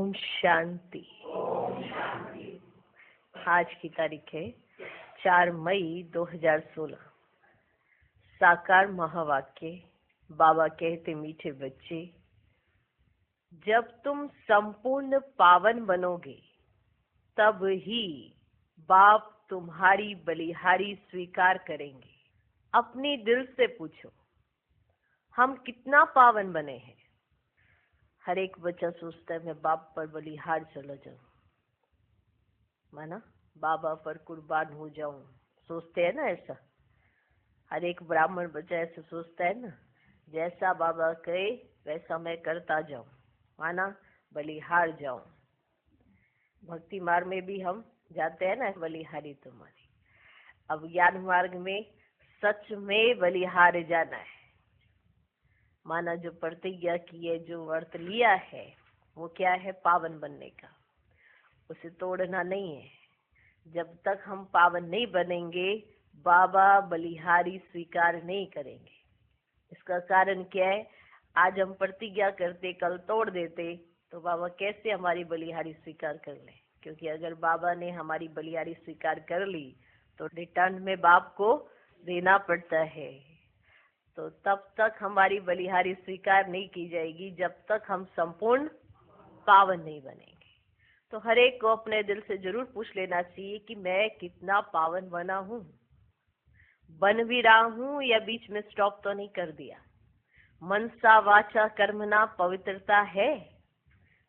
ओम शांति। आज की तारीख है 4 मई 2016। साकार महावाक्य। बाबा कहते, मीठे बच्चे, जब तुम संपूर्ण पावन बनोगे तब ही बाप तुम्हारी बलिहारी स्वीकार करेंगे। अपने दिल से पूछो, हम कितना पावन बने हैं। हर एक बच्चा सोचता है मैं बाप पर बलिहार चला जाऊं, माना बाबा पर कुर्बान हो जाऊं। सोचते हैं ना ऐसा। हर एक ब्राह्मण बच्चा ऐसा सोचता है ना, जैसा बाबा कहे वैसा मैं करता जाऊं, माना बलिहार जाऊं। भक्ति मार्ग में भी हम जाते हैं ना, बलिहारी तुम्हारी। अब ज्ञान मार्ग में सच में बलिहार जाना है। माना जो प्रतिज्ञा की है, जो व्रत लिया है, वो क्या है? पावन बनने का। उसे तोड़ना नहीं है। जब तक हम पावन नहीं बनेंगे बाबा बलिहारी स्वीकार नहीं करेंगे। इसका कारण क्या है? आज हम प्रतिज्ञा करते, कल तोड़ देते, तो बाबा कैसे हमारी बलिहारी स्वीकार कर ले? क्योंकि अगर बाबा ने हमारी बलिहारी स्वीकार कर ली तो रिटर्न में बाप को देना पड़ता है। तो तब तक हमारी बलिहारी स्वीकार नहीं की जाएगी जब तक हम संपूर्ण पावन नहीं बनेंगे। तो हर एक को अपने दिल से जरूर पूछ लेना चाहिए कि मैं कितना पावन बना हूँ, बन भी रहा हूँ या बीच में स्टॉप तो नहीं कर दिया। मनसा वाचा कर्मणा पवित्रता है।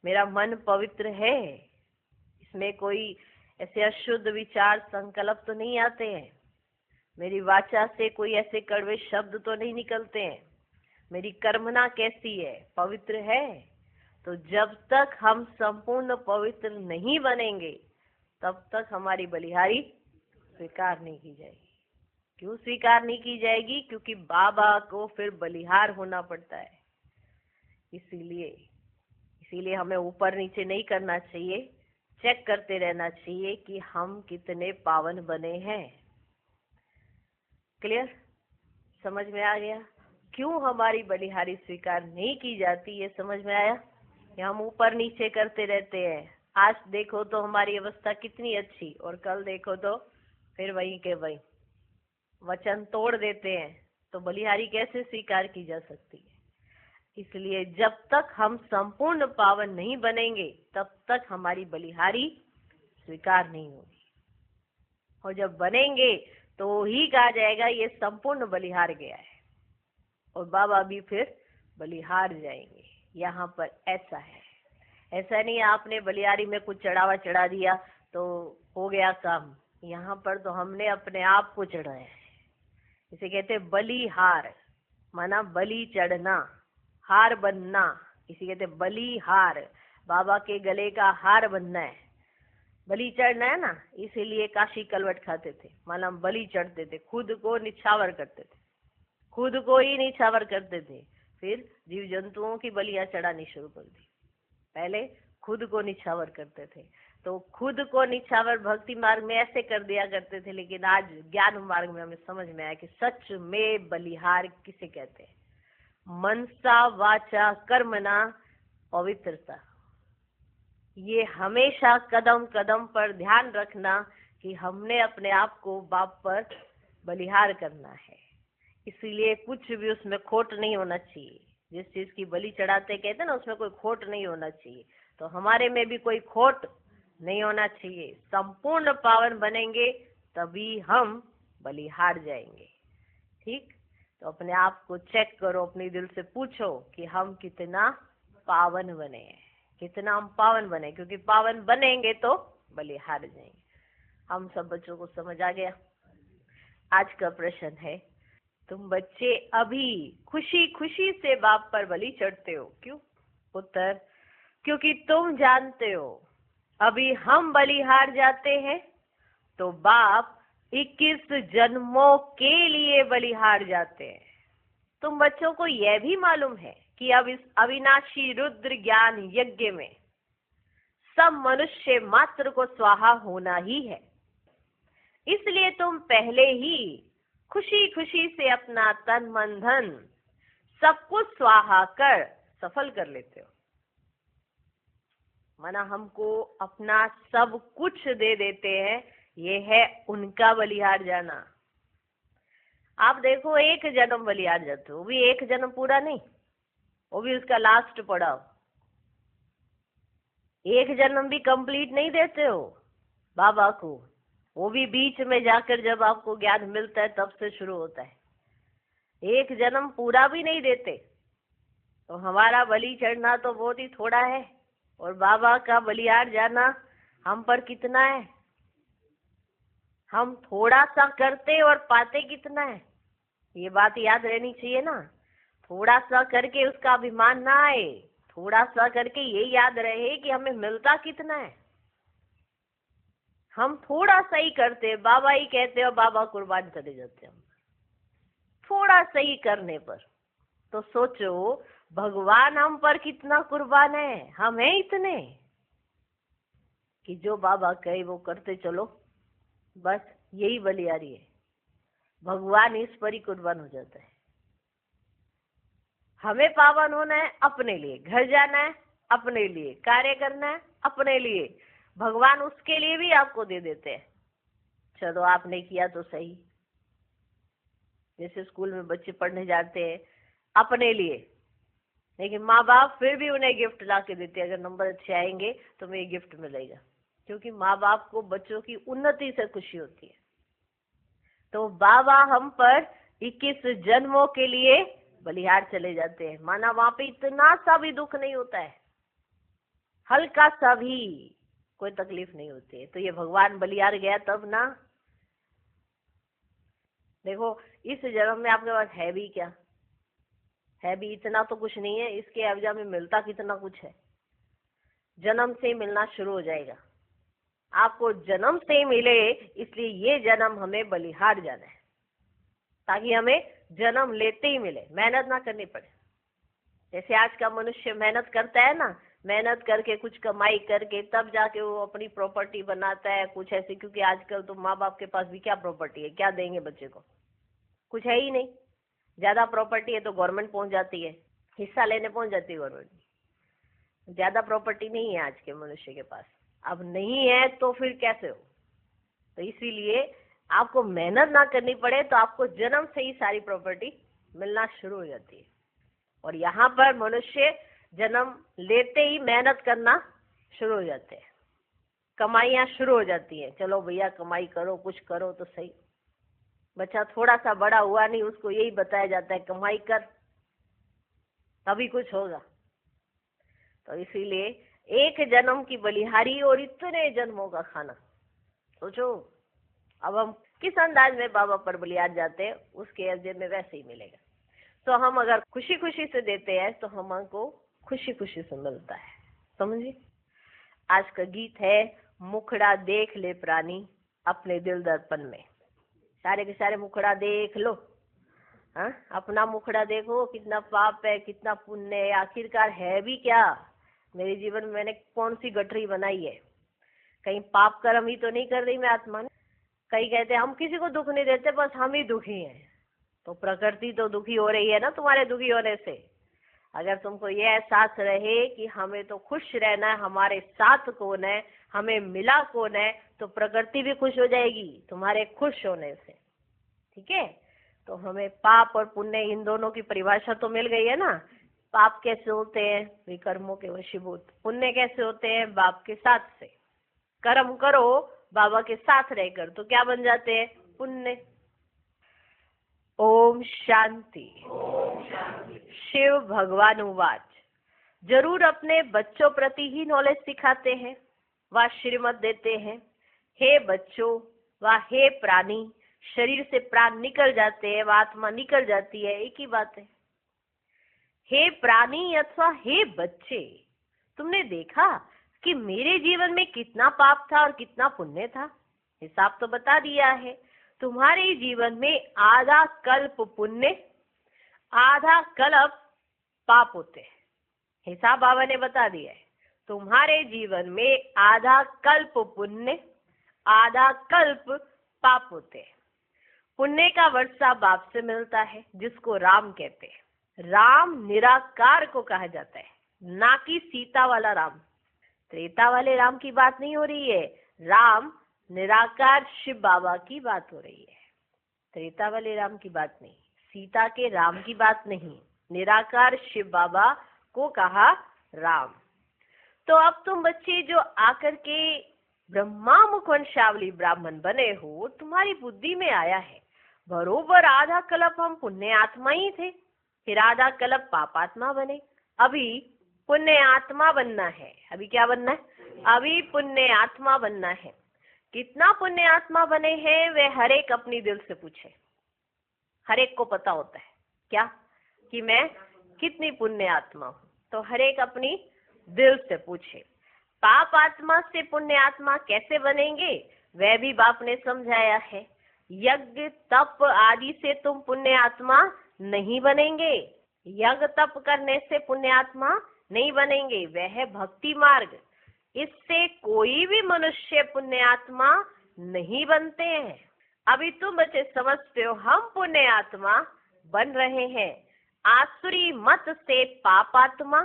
मेरा मन पवित्र है, इसमें कोई ऐसे अशुद्ध विचार संकल्प तो नहीं आते हैं। मेरी वाचा से कोई ऐसे कड़वे शब्द तो नहीं निकलते हैं। मेरी कर्मना कैसी है? पवित्र है। तो जब तक हम संपूर्ण पवित्र नहीं बनेंगे तब तक हमारी बलिहारी स्वीकार नहीं की जाएगी। क्यों स्वीकार नहीं की जाएगी? क्योंकि बाबा को फिर बलिहार होना पड़ता है। इसीलिए हमें ऊपर नीचे नहीं करना चाहिए, चेक करते रहना चाहिए कि हम कितने पावन बने हैं। क्लियर? समझ में आ गया क्यों हमारी बलिहारी स्वीकार नहीं की जाती? ये समझ में आया? या हम ऊपर नीचे करते रहते हैं। आज देखो तो हमारी अवस्था कितनी अच्छी, और कल देखो तो फिर वही के वही वचन तोड़ देते हैं। तो बलिहारी कैसे स्वीकार की जा सकती है? इसलिए जब तक हम संपूर्ण पावन नहीं बनेंगे तब तक हमारी बलिहारी स्वीकार नहीं होगी। और जब बनेंगे तो ही कहा जाएगा ये संपूर्ण बलिहार गया है, और बाबा भी फिर बलिहार जाएंगे। यहाँ पर ऐसा है। ऐसा नहीं आपने बलिहारी में कुछ चढ़ावा चढ़ा दिया तो हो गया काम। यहाँ पर तो हमने अपने आप को चढ़ाया है। इसे कहते हैं बलिहार, माना बलि चढ़ना, हार बनना। इसे कहते हैं बलिहार। बाबा के गले का हार बनना है, बलि चढ़ना है ना। इसीलिए काशी कलवट खाते थे, माना बलि चढ़ते थे, खुद को निछावर करते थे, खुद को ही निछावर करते थे। फिर जीव जंतुओं की बलियां चढ़ानी शुरू कर दी। पहले खुद को निछावर करते थे। तो खुद को निछावर भक्ति मार्ग में ऐसे कर दिया करते थे, लेकिन आज ज्ञान मार्ग में हमें समझ में आया कि सच में बलिहार किसे कहते हैं। मनसा वाचा कर्मणा पवित्रता। ये हमेशा कदम कदम पर ध्यान रखना कि हमने अपने आप को बाप पर बलिहार करना है। इसीलिए कुछ भी उसमें खोट नहीं होना चाहिए। जिस चीज की बलि चढ़ाते कहते हैं ना, उसमें कोई खोट नहीं होना चाहिए। तो हमारे में भी कोई खोट नहीं होना चाहिए। संपूर्ण पावन बनेंगे तभी हम बलिहार जाएंगे। ठीक? तो अपने आप को चेक करो, अपने दिल से पूछो कि हम कितना पावन बने हैं, कितना हम पावन बने। क्योंकि पावन बनेंगे तो बलिहार जाएंगे। हम सब बच्चों को समझ आ गया? आज का प्रश्न है, तुम बच्चे अभी खुशी खुशी से बाप पर बलि चढ़ते हो, क्यों? उत्तर, क्योंकि तुम जानते हो अभी हम बलिहार जाते हैं तो बाप 21 जन्मों के लिए बलिहार जाते हैं। तुम बच्चों को यह भी मालूम है कि अब इस अविनाशी रुद्र ज्ञान यज्ञ में सब मनुष्य मात्र को स्वाहा होना ही है। इसलिए तुम पहले ही खुशी खुशी से अपना तन मन धन सब कुछ स्वाहा कर सफल कर लेते हो। माना हमको अपना सब कुछ दे देते हैं, ये है उनका बलिहार जाना। आप देखो, एक जन्म बलिहार जाते हो, वो भी एक जन्म पूरा नहीं, वो भी उसका लास्ट पड़ाव। एक जन्म भी कंप्लीट नहीं देते हो बाबा को, वो भी बीच में जाकर जब आपको ज्ञान मिलता है तब से शुरू होता है। एक जन्म पूरा भी नहीं देते, तो हमारा बलि चढ़ना तो बहुत ही थोड़ा है, और बाबा का बलिहार जाना हम पर कितना है। हम थोड़ा सा करते और पाते कितना है, ये बात याद रहनी चाहिए ना। थोड़ा सा करके उसका अभिमान ना आए, थोड़ा सा करके ये याद रहे कि हमें मिलता कितना है। हम थोड़ा सा ही करते, बाबा ही कहते हो बाबा कुर्बान चले जाते हम थोड़ा सा ही करने पर। तो सोचो भगवान हम पर कितना कुर्बान है। हम हैं इतने कि जो बाबा कहे वो करते चलो, बस यही बलिहारी है। भगवान इस पर ही कुर्बान हो जाता है। हमें पावन होना है अपने लिए, घर जाना है अपने लिए, कार्य करना है अपने लिए, भगवान उसके लिए भी आपको दे देते हैं। चलो आपने किया तो सही। जैसे स्कूल में बच्चे पढ़ने जाते हैं अपने लिए, लेकिन माँ बाप फिर भी उन्हें गिफ्ट ला के देते हैं, अगर नंबर अच्छे आएंगे तो तुम्हें गिफ्ट मिलेगा, क्योंकि माँ बाप को बच्चों की उन्नति से खुशी होती है। तो बाबा हम पर 21 जन्मों के लिए बलिहार चले जाते हैं। माना वहां पे इतना सा भी दुख नहीं होता है, हल्का सा भी कोई तकलीफ नहीं होती है। तो ये भगवान बलिहार गया तब ना। देखो इस जन्म में आपके पास है भी क्या, है भी इतना तो कुछ नहीं है, इसके अवजा में मिलता कितना कुछ है। जन्म से मिलना शुरू हो जाएगा, आपको जन्म से मिले, इसलिए ये जन्म हमें बलिहार जाना है, ताकि हमें जन्म लेते ही मिले, मेहनत ना करनी पड़े। जैसे आज का मनुष्य मेहनत करता है ना, मेहनत करके कुछ कमाई करके तब जाके वो अपनी प्रॉपर्टी बनाता है कुछ ऐसे, क्योंकि आजकल तो माँ बाप के पास भी क्या प्रॉपर्टी है, क्या देंगे बच्चे को, कुछ है ही नहीं। ज्यादा प्रॉपर्टी है तो गवर्नमेंट पहुंच जाती है, हिस्सा लेने पहुंच जाती है गवर्नमेंट। ज्यादा प्रॉपर्टी नहीं है आज के मनुष्य के पास, अब नहीं है तो फिर कैसे हो। तो इसीलिए आपको मेहनत ना करनी पड़े, तो आपको जन्म से ही सारी प्रॉपर्टी मिलना शुरू हो जाती है। और यहाँ पर मनुष्य जन्म लेते ही मेहनत करना शुरू हो जाते हैं, कमाइयाँ शुरू हो जाती है। चलो भैया कमाई करो, कुछ करो तो सही। बच्चा थोड़ा सा बड़ा हुआ नहीं, उसको यही बताया जाता है कमाई कर, तभी कुछ होगा। तो इसीलिए एक जन्म की बलिहारी और इतने जन्मों का खाना। सोचो अब हम किस अंदाज में बाबा पर बलिहार जाते हैं, उसके अजय में वैसे ही मिलेगा। तो हम अगर खुशी खुशी से देते हैं तो हमको खुशी खुशी से मिलता है। समझिए आज का गीत है, मुखड़ा देख ले प्राणी अपने दिल दर्पण में। सारे के सारे मुखड़ा देख लो, हाँ अपना मुखड़ा देखो, कितना पाप है कितना पुण्य है, आखिरकार है भी क्या मेरे जीवन में, मैंने कौन सी गठरी बनाई है। कहीं पाप कर्म ही तो नहीं कर रही मैं आत्मा ने। कई कहते हैं हम किसी को दुख नहीं देते, बस हम ही दुखी हैं। तो प्रकृति तो दुखी हो रही है ना तुम्हारे दुखी होने से। अगर तुमको ये एहसास रहे कि हमें तो खुश रहना है, हमारे साथ कौन है, हमें मिला कौन है, तो प्रकृति भी खुश हो जाएगी तुम्हारे खुश होने से। ठीक है, तो हमें पाप और पुण्य इन दोनों की परिभाषा तो मिल गई है ना। पाप कैसे होते हैं, विकर्मों के वशीभूत। पुण्य कैसे होते हैं, बाप के साथ से। कर्म करो बाबा के साथ रहकर तो क्या बन जाते हैं, पुण्य। ओम शांति। शिव भगवान उवाच। जरूर अपने बच्चों प्रति ही नॉलेज सिखाते हैं व श्रीमत देते हैं। हे बच्चों व हे प्राणी, शरीर से प्राण निकल जाते हैं व आत्मा निकल जाती है, एक ही बात है। हे प्राणी अथवा हे बच्चे, तुमने देखा कि मेरे जीवन में कितना पाप था और कितना पुण्य था, हिसाब तो बता दिया है। तुम्हारे जीवन में आधा कल्प पुण्य आधा कल्प पाप होते हैं, हिसाब बाबा ने बता दिया है। तुम्हारे जीवन में आधा कल्प पुण्य आधा कल्प पाप होते हैं। पुण्य का वर्षा बाप से मिलता है, जिसको राम कहते हैं। राम निराकार को कहा जाता है, ना कि सीता वाला राम। त्रेता वाले राम की बात नहीं हो रही है, राम निराकार शिव बाबा की बात हो रही है। त्रेता वाले राम की बात नहीं, सीता के राम की बात नहीं, निराकार शिव बाबा को कहा राम। तो अब तुम बच्चे जो आकर के ब्रह्मा मुखवंशावली ब्राह्मण बने हो, तुम्हारी बुद्धि में आया है बरोबर आधा कल्प हम पुण्य आत्मा ही थे, फिर आधा कल्प पापात्मा बने, अभी पुण्य आत्मा बनना है। अभी क्या बनना है? अभी पुण्य आत्मा बनना है। कितना पुण्य आत्मा बने हैं वे हर एक अपनी दिल से पूछे। हर एक को पता होता है क्या कि मैं कितनी पुण्य आत्मा हूँ, तो हर एक अपनी दिल से पूछे। पाप आत्मा से पुण्य आत्मा कैसे बनेंगे वह भी बाप ने समझाया है। यज्ञ तप आदि से तुम पुण्य आत्मा नहीं बनेंगे, यज्ञ तप करने से पुण्य आत्मा नहीं बनेंगे, वह है भक्ति मार्ग। इससे कोई भी मनुष्य पुण्य आत्मा नहीं बनते हैं। अभी तुम बच्चे समझते हो हम पुण्य आत्मा बन रहे हैं, आसुरी मत से पाप आत्मा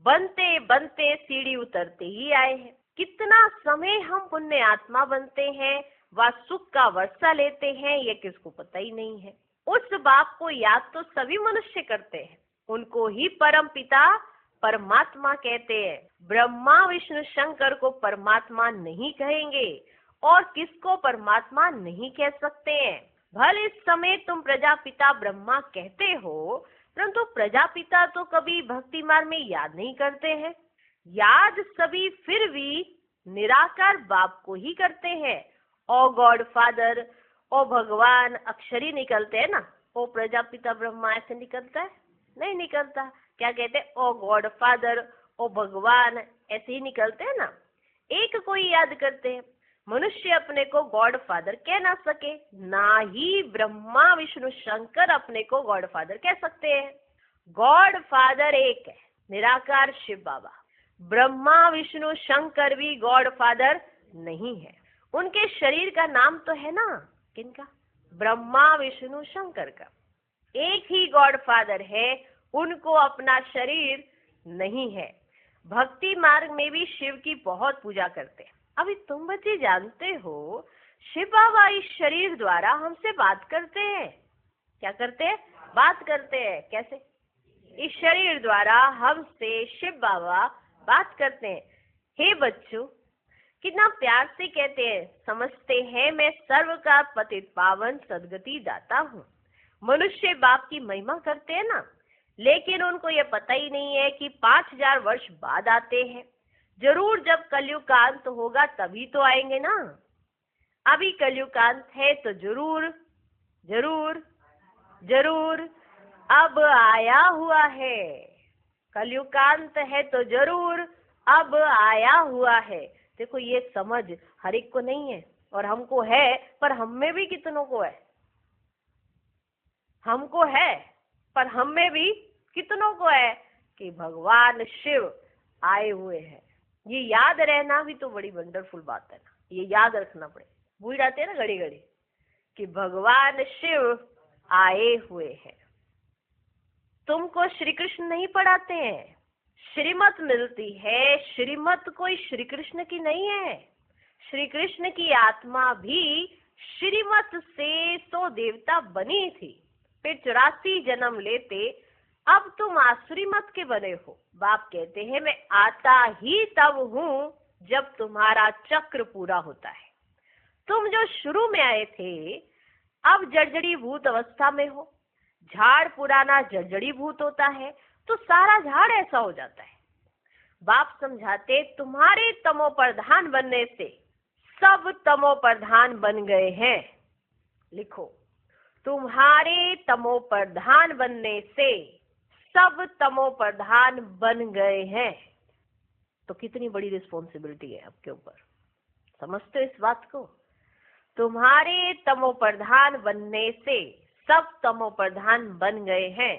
बनते बनते सीढ़ी उतरते ही आए हैं। कितना समय हम पुण्य आत्मा बनते हैं व सुख का वर्षा लेते हैं ये किसको पता ही नहीं है। उस बाप को याद तो सभी मनुष्य करते हैं, उनको ही परम पिता परमात्मा कहते हैं। ब्रह्मा विष्णु शंकर को परमात्मा नहीं कहेंगे और किसको परमात्मा नहीं कह सकते हैं। भले इस समय तुम प्रजापिता ब्रह्मा कहते हो, परंतु प्रजापिता तो कभी भक्ति मार्ग में याद नहीं करते हैं। याद सभी फिर भी निराकार बाप को ही करते हैं। ओ गॉड फादर, ओ भगवान अक्षरी निकलते हैं ना, ओ प्रजापिता ब्रह्मा ऐसे निकलता है? नहीं निकलता। क्या कहते हैं? ओ गॉड फादर, ओ भगवान, ऐसे ही निकलते हैं ना। एक को ही याद करते हैं। मनुष्य अपने को गॉड फादर कह ना सके, ना ही ब्रह्मा विष्णु शंकर अपने को गॉड फादर कह सकते हैं। गॉड फादर एक है, निराकार शिव बाबा। ब्रह्मा विष्णु शंकर भी गॉड फादर नहीं है। उनके शरीर का नाम तो है ना, किनका? ब्रह्मा विष्णु शंकर का। एक ही गॉड फादर है, उनको अपना शरीर नहीं है। भक्ति मार्ग में भी शिव की बहुत पूजा करते हैं। अभी तुम बच्चे जानते हो शिव बाबा इस शरीर द्वारा हमसे बात करते हैं। क्या करते हैं? बात करते हैं। कैसे? इस शरीर द्वारा हमसे शिव बाबा बात करते हैं। हे बच्चों, कितना प्यार से कहते हैं, समझते हैं मैं सर्व का पतित पावन सदगति दाता हूँ। मनुष्य बाप की महिमा करते हैं ना, लेकिन उनको ये पता ही नहीं है कि 5000 वर्ष बाद आते हैं। जरूर जब कलयुग का अंत होगा तभी तो आएंगे ना। अभी कलयुग का अंत है तो जरूर जरूर जरूर अब आया हुआ है। कलयुग का अंत है तो जरूर अब आया हुआ है। देखो ये समझ हर एक को नहीं है और हमको है, पर हम में भी कितनों को है? हमको है पर हम में भी कितनों को है कि भगवान शिव आए हुए हैं। ये याद रहना भी तो बड़ी वंडरफुल बात है ना, ये याद रखना पड़े। भूल जाते हैं ना घड़ी घड़ी कि भगवान शिव आए हुए हैं। तुमको श्री कृष्ण नहीं पढ़ाते हैं, श्रीमत मिलती है। श्रीमत कोई श्री कृष्ण की नहीं है। श्री कृष्ण की आत्मा भी श्रीमत से तो देवता बनी थी, फिर 84 जन्म लेते अब तुम आसुरी मत के बने हो। बाप कहते हैं मैं आता ही तब हूँ जब तुम्हारा चक्र पूरा होता है। तुम जो शुरू में आए थे अब जड़जड़ी भूत अवस्था में हो। झाड़ पुराना जड़जड़ी भूत होता है तो सारा झाड़ ऐसा हो जाता है। बाप समझाते तुम्हारे तमो प्रधान बनने से सब तमो प्रधान बन गए हैं। लिखो, तुम्हारे तमो प्रधान बनने से सब तमो प्रधान बन गए हैं। तो कितनी बड़ी रिस्पॉन्सिबिलिटी है आपके ऊपर। समझते हो इस बात को? तुम्हारे तमो प्रधान बनने से सब तमो प्रधान बन गए हैं।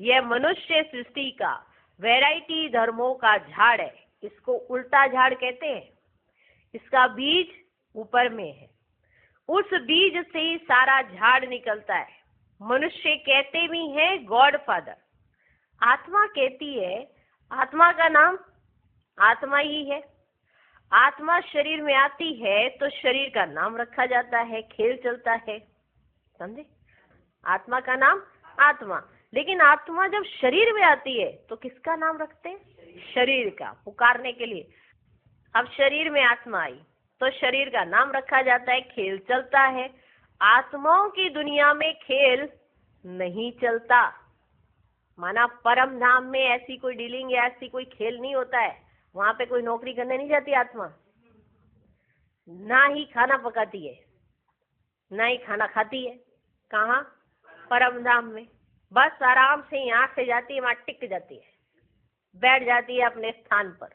यह मनुष्य सृष्टि का वैरायटी धर्मों का झाड़ है। इसको उल्टा झाड़ कहते हैं। इसका बीज ऊपर में है, उस बीज से ही सारा झाड़ निकलता है। मनुष्य कहते भी हैं गॉड फादर, आत्मा कहती है, आत्मा का नाम आत्मा ही है। आत्मा शरीर में आती है तो शरीर का नाम रखा जाता है, खेल चलता है, समझे? आत्मा का नाम आत्मा। लेकिन आत्मा जब शरीर में आती है तो किसका नाम रखते हैं? शरीर का, पुकारने के लिए। अब शरीर में आत्मा आई तो शरीर का नाम रखा जाता है, खेल चलता है। आत्माओं की दुनिया में खेल नहीं चलता। माना परम धाम में ऐसी कोई डीलिंग या ऐसी कोई खेल नहीं होता है। वहां पे कोई नौकरी करने नहीं जाती आत्मा, ना ही खाना पकाती है, ना ही खाना खाती है। कहाँ? परम धाम में। बस आराम से यहाँ से जाती है, वहां टिक जाती है, बैठ जाती है अपने स्थान पर।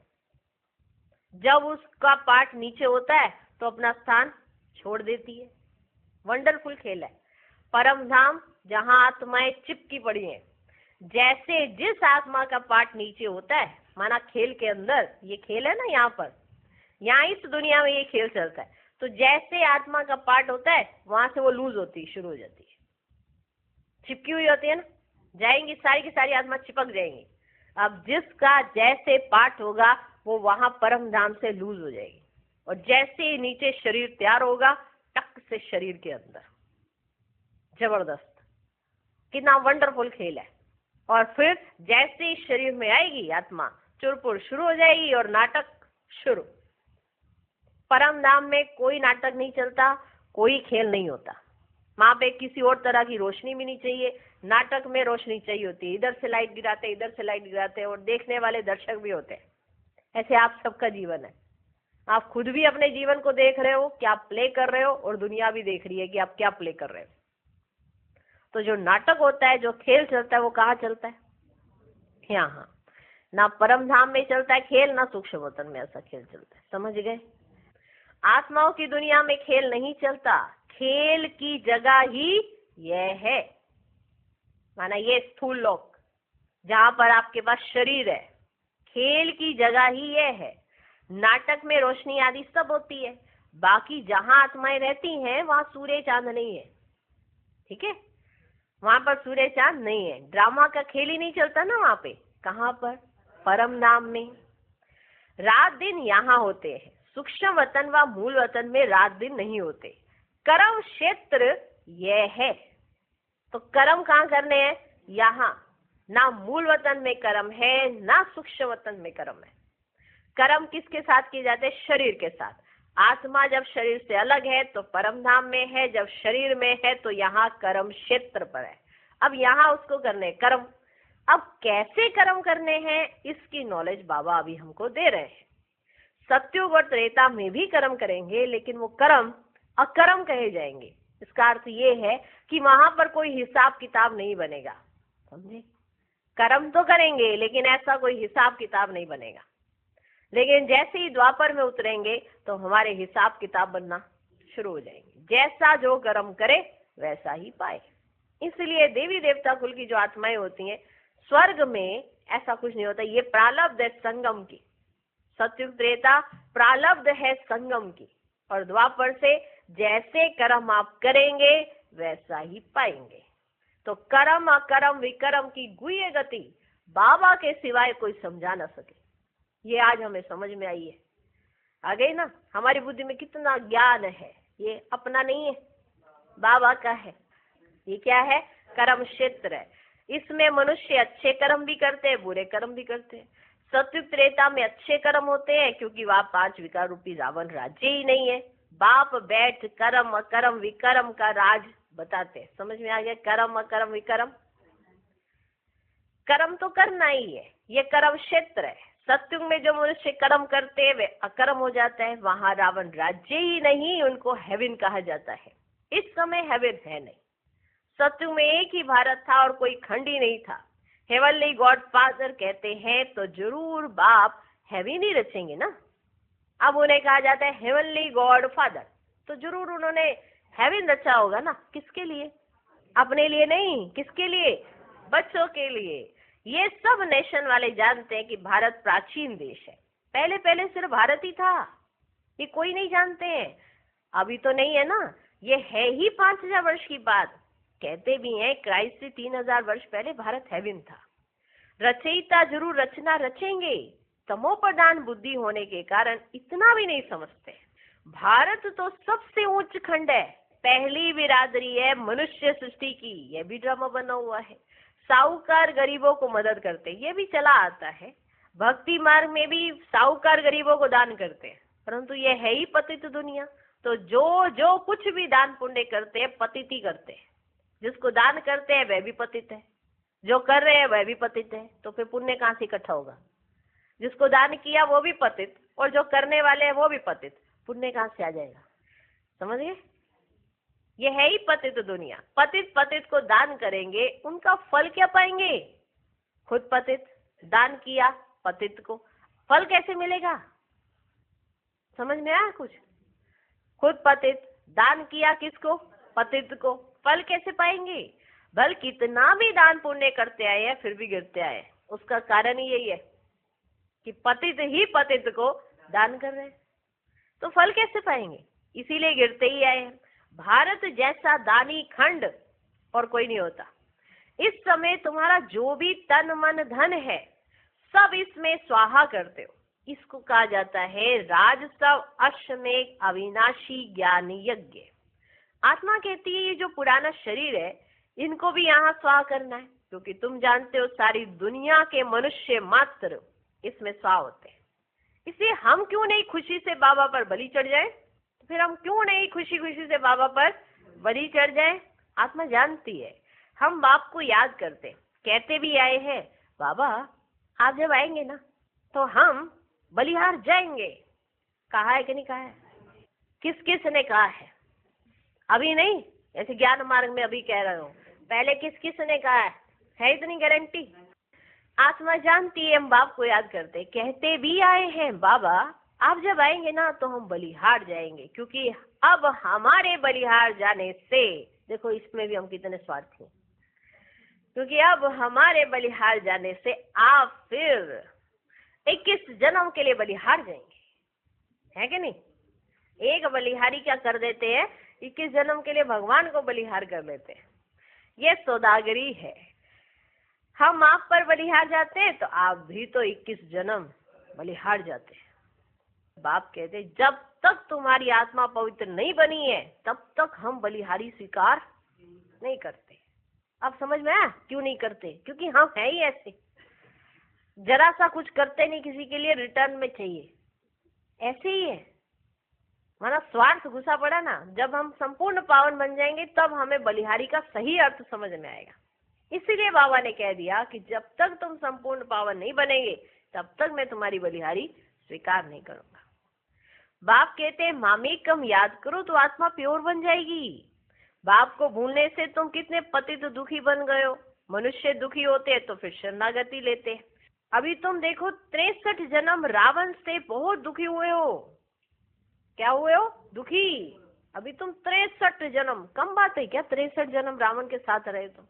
जब उसका पार्ट नीचे होता है तो अपना स्थान छोड़ देती है। वंडरफुल खेल है परम धाम, जहां आत्माएं चिपकी पड़ी हैं। जैसे जिस आत्मा का पार्ट नीचे होता है, माना खेल के अंदर ये खेल है ना, यहाँ पर, यहाँ इस दुनिया में ये खेल चलता है, तो जैसे आत्मा का पार्ट होता है वहां से वो लूज होती है, शुरू हो जाती है, चिपकी हुई होती है ना, जाएंगी सारी की सारी आत्मा चिपक जाएंगी। अब जिसका जैसे पार्ट होगा वो वहां परम धाम से लूज हो जाएगी, और जैसे ही नीचे शरीर तैयार होगा, टक से शरीर के अंदर। जबरदस्त, कितना वंडरफुल खेल है। और फिर जैसे ही शरीर में आएगी आत्मा, चुरपुर शुरू हो जाएगी और नाटक शुरू। परम धाम में कोई नाटक नहीं चलता, कोई खेल नहीं होता। वहां पे किसी और तरह की रोशनी भी नहीं चाहिए। नाटक में रोशनी चाहिए होती है, इधर से लाइट गिराते, इधर से लाइट गिराते, और देखने वाले दर्शक भी होते हैं। ऐसे आप सबका जीवन है। आप खुद भी अपने जीवन को देख रहे हो कि आप प्ले कर रहे हो, और दुनिया भी देख रही है कि आप क्या प्ले कर रहे हो। तो जो नाटक होता है, जो खेल चलता है, वो कहाँ चलता है? यहाँ। ना परम धाम में चलता है खेल, ना सूक्ष्म वतन में ऐसा खेल चलता है। समझ गए? आत्माओं की दुनिया में खेल नहीं चलता। खेल की जगह ही यह है। माना ये स्थूल लोक जहां पर आपके पास शरीर है, खेल की जगह ही यह है। नाटक में रोशनी आदि सब होती है, बाकी जहां आत्माएं रहती हैं वहां सूर्य चांद नहीं है। ठीक है? वहां पर सूर्य चांद नहीं है। ड्रामा का खेल ही नहीं चलता ना वहां पे। कहां पर? परम धाम में। रात दिन यहाँ होते हैं। सूक्ष्म वतन व मूल वतन में रात दिन नहीं होते। कर्म क्षेत्र यह है। तो कर्म कहाँ करने हैं? यहाँ। ना मूल वतन में कर्म है, ना सूक्ष्म वतन में कर्म है। कर्म किसके साथ किए जाते हैं? शरीर के साथ। आत्मा जब शरीर से अलग है तो परम धाम में है, जब शरीर में है तो यहाँ कर्म क्षेत्र पर है। अब यहाँ उसको करने कर्म। अब कैसे कर्म करने हैं इसकी नॉलेज बाबा अभी हमको दे रहे हैं। सत्युग और त्रेता में भी कर्म करेंगे, लेकिन वो कर्म अकर्म कहे जाएंगे। इसका अर्थ ये है कि वहां पर कोई हिसाब किताब नहीं बनेगा। समझे? कर्म तो करेंगे लेकिन ऐसा कोई हिसाब किताब नहीं बनेगा। लेकिन जैसे ही द्वापर में उतरेंगे तो हमारे हिसाब किताब बनना शुरू हो जाएंगे। जैसा जो कर्म करे वैसा ही पाए। इसलिए देवी देवता कुल की जो आत्माएं होती हैं, स्वर्ग में ऐसा कुछ नहीं होता। ये प्रारब्ध है संगम की। सत्युग त्रेता प्रारब्ध है संगम की, और द्वापर से जैसे कर्म आप करेंगे वैसा ही पाएंगे। तो कर्म अकर्म विकर्म की गुह्य गति बाबा के सिवाय कोई समझा न सके। ये आज हमें समझ में आई है। आ गई ना? हमारी बुद्धि में कितना ज्ञान है, ये अपना नहीं है, बाबा का है। ये क्या है? कर्म क्षेत्र है। इसमें मनुष्य अच्छे कर्म भी करते हैं, बुरे कर्म भी करते हैं। सत्युग त्रेता में अच्छे कर्म होते हैं, क्योंकि वहां 5 विकार रूपी रावण राज्य ही नहीं है। बाप बैठ कर्म अकर्म विकर्म का राज बताते हैं। समझ में आ गया? कर्म अकर्म विकर्म। कर्म तो करना ही है, ये कर्म क्षेत्र है। सत्युग में जो मनुष्य कर्म करते हैं वे अकर्म हो जाता है। वहां रावण राज्य ही नहीं, उनको हेवन कहा जाता है। इस समय हेवन है नहीं। सत्युग में एक ही भारत था और कोई खंड ही नहीं था। हेवनली गॉड फादर कहते हैं तो जरूर बाप हेवन ही रचेंगे ना। अब उन्हें कहा जाता है हेवनली गॉड फादर, तो जरूर उन्होंने हेवन रचा होगा ना। किसके लिए? अपने लिए नहीं। किसके लिए? बच्चों के लिए। ये सब नेशन वाले जानते हैं कि भारत प्राचीन देश है। पहले पहले सिर्फ भारत ही था, ये कोई नहीं जानते हैं। अभी तो नहीं है ना, ये है ही 5000 वर्ष की बात। कहते भी हैं क्राइस्ट से 3000 वर्ष पहले भारत हेवन था। रचयिता जरूर रचना रचेंगे, तमोप्रधान बुद्धि होने के कारण इतना भी नहीं समझते। भारत तो सबसे उच्च खंड है, पहली बिरादरी है मनुष्य सृष्टि की, यह भी ड्रामा बना हुआ है। साहूकार गरीबों को मदद करते, ये भी चला आता है। भक्ति मार्ग में भी साहूकार गरीबों को दान करते हैं, परंतु ये है ही पतित दुनिया। तो जो जो कुछ भी दान पुण्य करते हैं पतित ही करते हैं। जिसको दान करते हैं वह भी पतित है, जो कर रहे हैं वह भी पतित है। तो फिर पुण्य कहाँ से इकट्ठा होगा? जिसको दान किया वो भी पतित और जो करने वाले हैं वो भी पतित, पुण्य कहाँ से आ जाएगा? समझ गए? ये है ही पतित दुनिया। पतित पतित को दान करेंगे, उनका फल क्या पाएंगे? खुद पतित, दान किया पतित को, फल कैसे मिलेगा? समझ में आया कुछ? खुद पतित, दान किया किसको? पतित को, फल कैसे पाएंगे? भल कितना भी दान पुण्य करते आए हैं फिर भी गिरते आए। उसका कारण ही यही है कि पतित ही पतित को दान कर रहे हैं, तो फल कैसे पाएंगे? इसीलिए गिरते ही आए हैं। भारत जैसा दानी खंड और कोई नहीं होता। इस समय तुम्हारा जो भी तन मन धन है सब इसमें स्वाहा करते हो। इसको कहा जाता है राजसव अश्वमेध अविनाशी ज्ञान यज्ञ। आत्मा कहती है ये जो पुराना शरीर है इनको भी यहाँ स्वाहा करना है, क्योंकि तुम जानते हो सारी दुनिया के मनुष्य मात्र इसमें स्वाहा होते हैं। इसलिए हम क्यों नहीं खुशी से बाबा पर बलि चढ़ जाए? तो फिर हम क्यों नहीं खुशी खुशी से बाबा पर बलि चढ़ जाए? आत्मा जानती है। हम बाप को याद करते, कहते भी आए हैं बाबा आप जब आएंगे ना तो हम बलिहार जाएंगे। कहा है कि नहीं कहा है? किस किस ने कहा है? अभी नहीं, ऐसे ज्ञान मार्ग में अभी कह रहे हो, पहले किस किस ने कहा है इतनी गारंटी? आत्मा जानती है, हम बाप को याद करते, कहते भी आए हैं बाबा आप जब आएंगे ना तो हम बलिहार जाएंगे, क्योंकि अब हमारे बलिहार जाने से, देखो इसमें भी हम कितने स्वार्थी हैं, क्योंकि अब हमारे बलिहार जाने से आप फिर 21 जन्म के लिए बलिहार जाएंगे, है कि नहीं? एक बलिहारी क्या कर देते हैं, 21 जन्म के लिए भगवान को बलिहार कर देते हैं। ये सौदागरी है। हम आप पर बलिहार जाते हैं तो आप भी तो 21 जन्म बलिहार जाते हैं। बाप कहते जब तक तुम्हारी आत्मा पवित्र नहीं बनी है तब तक हम बलिहारी स्वीकार नहीं करते। अब समझ में आया क्यों नहीं करते? क्योंकि हम है ही ऐसे, जरा सा कुछ करते नहीं किसी के लिए रिटर्न में चाहिए, ऐसे ही है। हमारा स्वार्थ घुसा पड़ा ना। जब हम संपूर्ण पावन बन जाएंगे तब हमें बलिहारी का सही अर्थ समझ में आएगा। इसीलिए बाबा ने कह दिया कि जब तक तुम संपूर्ण पावन नहीं बनेंगे तब तक मैं तुम्हारी बलिहारी स्वीकार नहीं करूंगा। बाप कहते हैं मामेकम याद करो तो आत्मा प्योर बन जाएगी। बाप को भूलने से तुम कितने पतित दुखी बन गए हो। मनुष्य दुखी होते हैं तो फिर शरणागति लेते हैं। अभी तुम देखो 63 जन्म रावण से बहुत दुखी हुए हो। क्या हुए हो? दुखी। अभी तुम 63 जन्म, कम बात है क्या 63 जन्म रावण के साथ रहे? तुम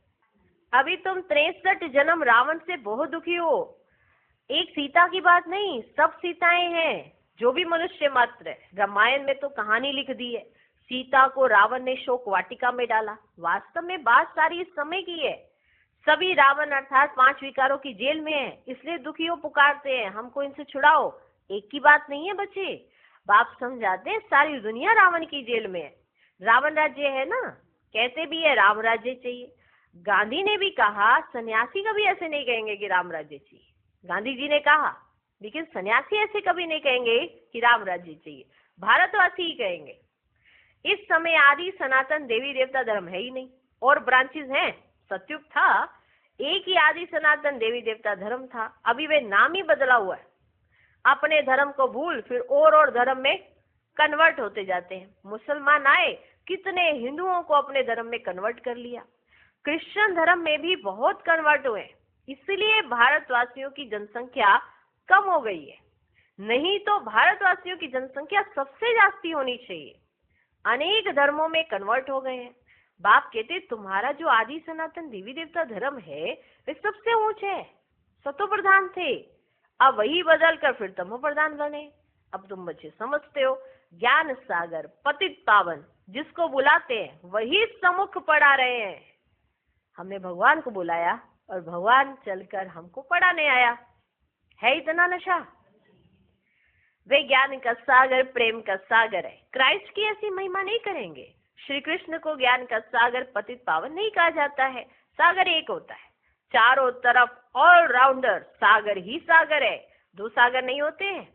अभी तुम 63 जन्म रावण से बहुत दुखी हो। एक सीता की बात नहीं, सब सीताएं हैं जो भी मनुष्य मात्र है। रामायण में तो कहानी लिख दी है, सीता को रावण ने शोक वाटिका में डाला। वास्तव में बात सारी इस समय की है। सभी रावण अर्थात 5 विकारों की जेल में है, इसलिए दुखियों पुकारते हैं हमको इनसे छुड़ाओ। एक की बात नहीं है बच्चे, बाप समझाते हैं सारी दुनिया रावण की जेल में है। रावण राज्य है ना, कहते भी है राम राज्य चाहिए। गांधी ने भी कहा, सन्यासी कभी ऐसे नहीं कहेंगे कि राम राज्य चाहिए। गांधी जी ने कहा, लेकिन सन्यासी ऐसे कभी नहीं कहेंगे कि राम राज्य चाहिए, भारतवासी ही कहेंगे। इस समय आदि सनातन देवी देवता धर्म है ही नहीं, और ब्रांचेस हैं। सतयुग था, एक ही आदि सनातन देवी देवता धर्म था, अभी वे नाम ही बदला हुआ है। अपने धर्म को भूल फिर और धर्म में कन्वर्ट होते जाते हैं। मुसलमान आए, कितने हिंदुओं को अपने धर्म में कन्वर्ट कर लिया। क्रिश्चियन धर्म में भी बहुत कन्वर्ट हुए, इसलिए भारतवासियों की जनसंख्या कम हो गई है। नहीं तो भारतवासियों की जनसंख्या सबसे जास्ती होनी चाहिए। अनेक धर्मों में कन्वर्ट हो गए हैं। बाप कहते तुम्हारा जो आदि सनातन देवी देवता धर्म है वे सबसे ऊंचे है, सतो प्रधान थे, अब वही बदल कर फिर तमो प्रधान बने। अब तुम बच्चे समझते हो, ज्ञान सागर पतित पावन जिसको बुलाते हैं वही सम्मुख पढ़ा रहे हैं। हमने भगवान को बुलाया और भगवान चलकर हमको पढ़ाने आया। है इतना नशा? वे ज्ञान का सागर, प्रेम का सागर है। क्राइस्ट की ऐसी महिमा नहीं करेंगे। श्री कृष्ण को ज्ञान का सागर, पतित पावन नहीं कहा जाता है। सागर एक होता है, चारों तरफ ऑलराउंडर सागर ही सागर है, दो सागर नहीं होते हैं।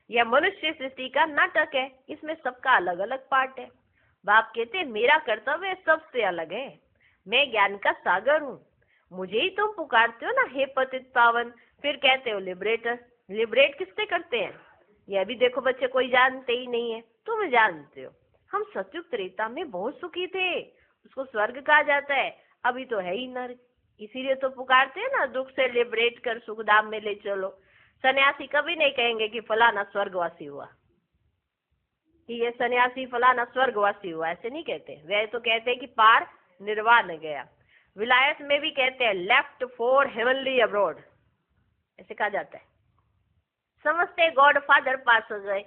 यह मनुष्य सृष्टि का नाटक है, इसमें सबका अलग अलग पार्ट है। बाप कहते हैं मेरा कर्तव्य सबसे अलग है, मैं ज्ञान का सागर हूँ। मुझे ही तुम पुकारते हो ना हे पतित पावन, फिर कहते हो लिबरेटर। लिबरेट किससे करते हैं? यह भी देखो बच्चे, कोई जानते ही नहीं है, तुम जानते हो। हम सतयुग त्रेता में बहुत सुखी थे, उसको स्वर्ग कहा जाता है, अभी तो है ही नर्क। इसीलिए तो पुकारते हैं ना, दुख से लिबरेट कर सुख धाम में ले चलो। सन्यासी कभी नहीं कहेंगे कि फलाना स्वर्गवासी हुआ, कि ये सन्यासी फलाना स्वर्गवासी हुआ, ऐसे नहीं कहते। वे तो कहते हैं कि पार निर्वाण गया। विलायत में भी कहते हैं लेफ्ट फॉर हेवनली अब्रॉड, ऐसे कहा जाता है। समझते गॉड फादर पास हो गए,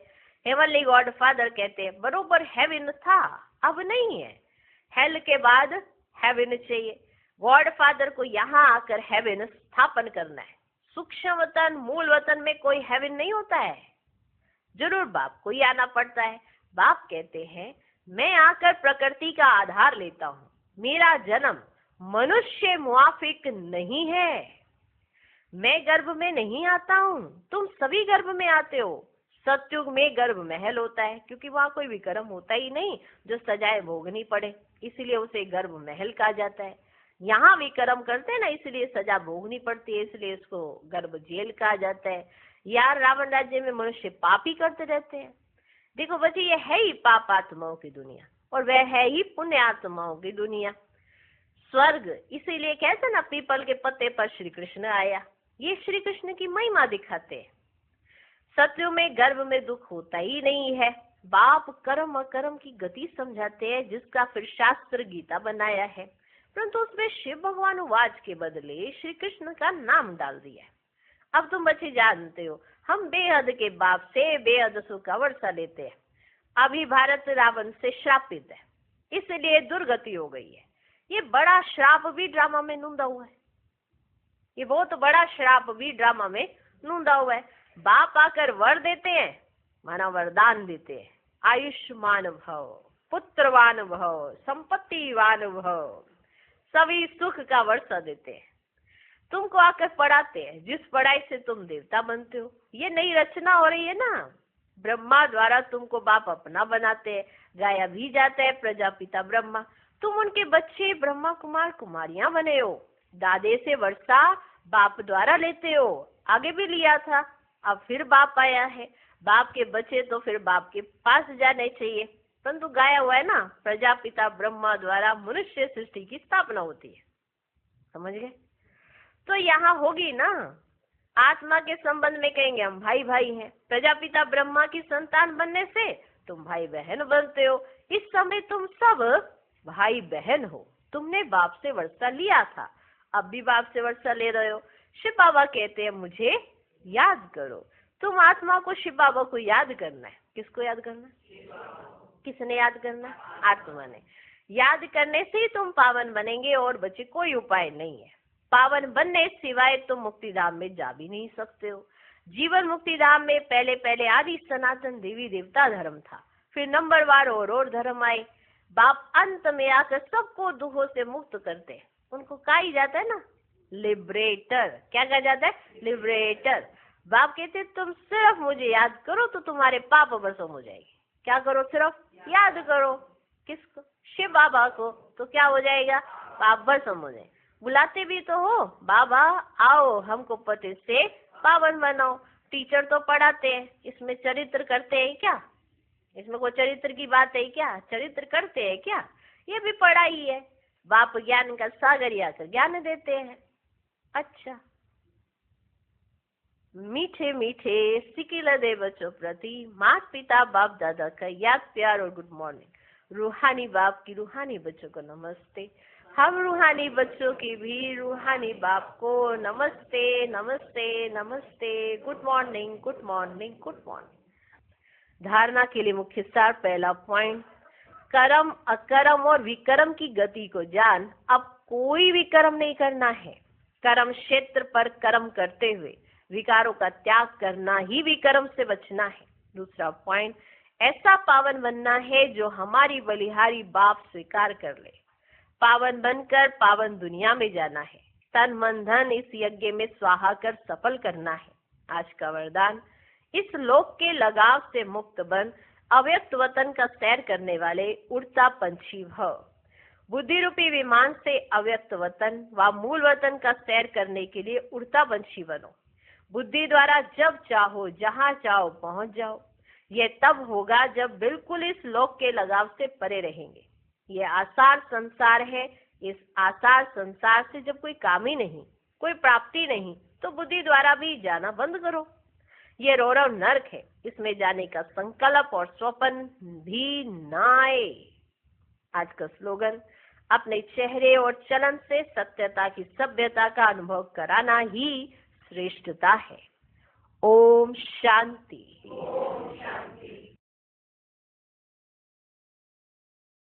हेवनली गॉड फादर कहते हैं, बरोबर हेवन था, अब नहीं है। हेल के बाद हेवन चाहिए। गॉड फादर को यहाँ आकर हेवन स्थापन करना है। सूक्ष्म वतन, मूल वतन में कोई हेवन नहीं होता है, जरूर बाप को ही आना पड़ता है। बाप कहते हैं मैं आकर प्रकृति का आधार लेता हूँ, मेरा जन्म मनुष्य मुआफिक नहीं है। मैं गर्भ में नहीं आता हूँ, तुम सभी गर्भ में आते हो। सतयुग में गर्भ महल होता है, क्योंकि वहां कोई विक्रम होता ही नहीं जो सजाएं भोगनी पड़े, इसलिए उसे गर्भ महल कहा जाता है। यहाँ विक्रम करते हैं ना, इसलिए सजा भोगनी पड़ती है, इसलिए इसको गर्भ जेल कहा जाता है। यार रावण राज्य में मनुष्य पाप ही करते रहते हैं। देखो बच्चे, ये है ही पाप आत्माओं की दुनिया, और वह है ही पुण्य आत्माओं की दुनिया, स्वर्ग। इसीलिए कहते ना पीपल के पत्ते पर श्री कृष्ण आया, ये श्री कृष्ण की महिमा दिखाते हैं। सत्युग में गर्भ में दुख होता ही नहीं है। बाप कर्म अकर्म की गति समझाते हैं, जिसका फिर शास्त्र गीता बनाया है, परंतु उसमें शिव भगवान वाच के बदले श्री कृष्ण का नाम डाल दिया है। अब तुम बच्चे जानते हो, हम बेहद के बाप से बेहद सुख का वर्षा लेते हैं। अभी भारत रावण से श्रापित है, इसलिए दुर्गति हो गई है। ये बड़ा श्राप भी ड्रामा में नूंदा हुआ है, ये बहुत बड़ा श्राप भी ड्रामा में नूंदा हुआ है। बाप आकर वर देते हैं, माना वरदान देते हैं, आयुष्मान भव, पुत्रवान भव, संपत्तिवान भव, सभी सुख का वर्षा देते हैं। तुमको आकर पढ़ाते हैं, जिस पढ़ाई से तुम देवता बनते हो। ये नई रचना हो रही है ना, ब्रह्मा द्वारा तुमको बाप अपना बनाते हैं, गाया भी जाता है प्रजापिता ब्रह्मा। तुम उनके बच्चे ब्रह्मा कुमार कुमारियां बने हो, दादे से वर्षा बाप द्वारा लेते हो, आगे भी लिया था, अब फिर बाप आया है। बाप के बच्चे तो फिर बाप के पास जाने चाहिए, परंतु गाया हुआ है ना, प्रजापिता ब्रह्मा द्वारा मनुष्य सृष्टि की स्थापना होती है, समझ गए? तो यहाँ होगी ना, आत्मा के संबंध में कहेंगे हम भाई भाई हैं, प्रजापिता ब्रह्मा की संतान बनने से तुम भाई बहन बनते हो। इस समय तुम सब भाई बहन हो, तुमने बाप से वर्षा लिया था, अब भी बाप से वर्षा ले रहे हो। शिव बाबा कहते हैं मुझे याद करो। तुम आत्मा को, शिव बाबा को याद करना है। किसको याद करना? किसने याद करना? आत्मा ने। याद करने से ही तुम पावन बनेंगे, और बच्चे कोई उपाय नहीं है। पावन बनने सिवाय तुम मुक्ति धाम में जा भी नहीं सकते हो। जीवन मुक्ति धाम में पहले पहले आदि सनातन देवी देवता धर्म था, फिर नंबरवार और धर्म आए। बाप अंत में आकर सबको दुखों से मुक्त करते हैं, उनको कहा ही जाता है ना लिबरेटर। क्या कहा जाता है? लिबरेटर। बाप कहते तुम सिर्फ मुझे याद करो तो तुम्हारे पाप भस्म हो जाएंगे। क्या करो? सिर्फ याद करो। किसको? शिव बाबा को। तो क्या हो जाएगा? पाप भस्म हो जाए। बुलाते भी तो हो, बाबा आओ हमको पति से पावन बनाओ। टीचर तो पढ़ाते हैं, इसमें चरित्र करते हैं क्या? इसमें कोई चरित्र की बात है क्या? चरित्र करते हैं क्या? ये भी पढ़ाई है। बाप ज्ञान का सागर आकर ज्ञान देते हैं। अच्छा, मीठे मीठे सिकिल दे बच्चों प्रति माता पिता बाप दादा का याद प्यार और गुड मॉर्निंग। रूहानी बाप की रूहानी बच्चों को नमस्ते। हम रूहानी बच्चों की भी रूहानी बाप को नमस्ते नमस्ते नमस्ते। Good morning good morning good morning. धारणा के लिए मुख्य सार, पहला पॉइंट, कर्म अकर्म और विकर्म की गति को जान। अब कोई विकर्म नहीं करना है। कर्म क्षेत्र पर कर्म करते हुए विकारों का त्याग करना ही विकर्म से बचना है। दूसरा पॉइंट, ऐसा पावन बनना है जो हमारी बलिहारी बाप स्वीकार कर ले। पावन बनकर पावन दुनिया में जाना है। तन मन धन इस यज्ञ में स्वाहा कर सफल करना है। आज का वरदान, इस लोक के लगाव से मुक्त बन अव्यक्त वतन का सैर करने वाले उड़ता पंछी भव। बुद्धि रूपी विमान से अव्यक्त वतन व मूल वतन का सैर करने के लिए उड़ता पंछी बनो। बुद्धि द्वारा जब चाहो जहां चाहो पहुंच जाओ। यह तब होगा जब बिल्कुल इस लोक के लगाव से परे रहेंगे। यह आसार संसार है। इस आसार संसार से जब कोई काम ही नहीं, कोई प्राप्ति नहीं, तो बुद्धि द्वारा भी जाना बंद करो। ये रौरव नर्क है। इसमें जाने का संकल्प और स्वप्न भी न आए। आज का स्लोगन, अपने चेहरे और चलन से सत्यता की सभ्यता का अनुभव कराना ही श्रेष्ठता है। ओम शांति।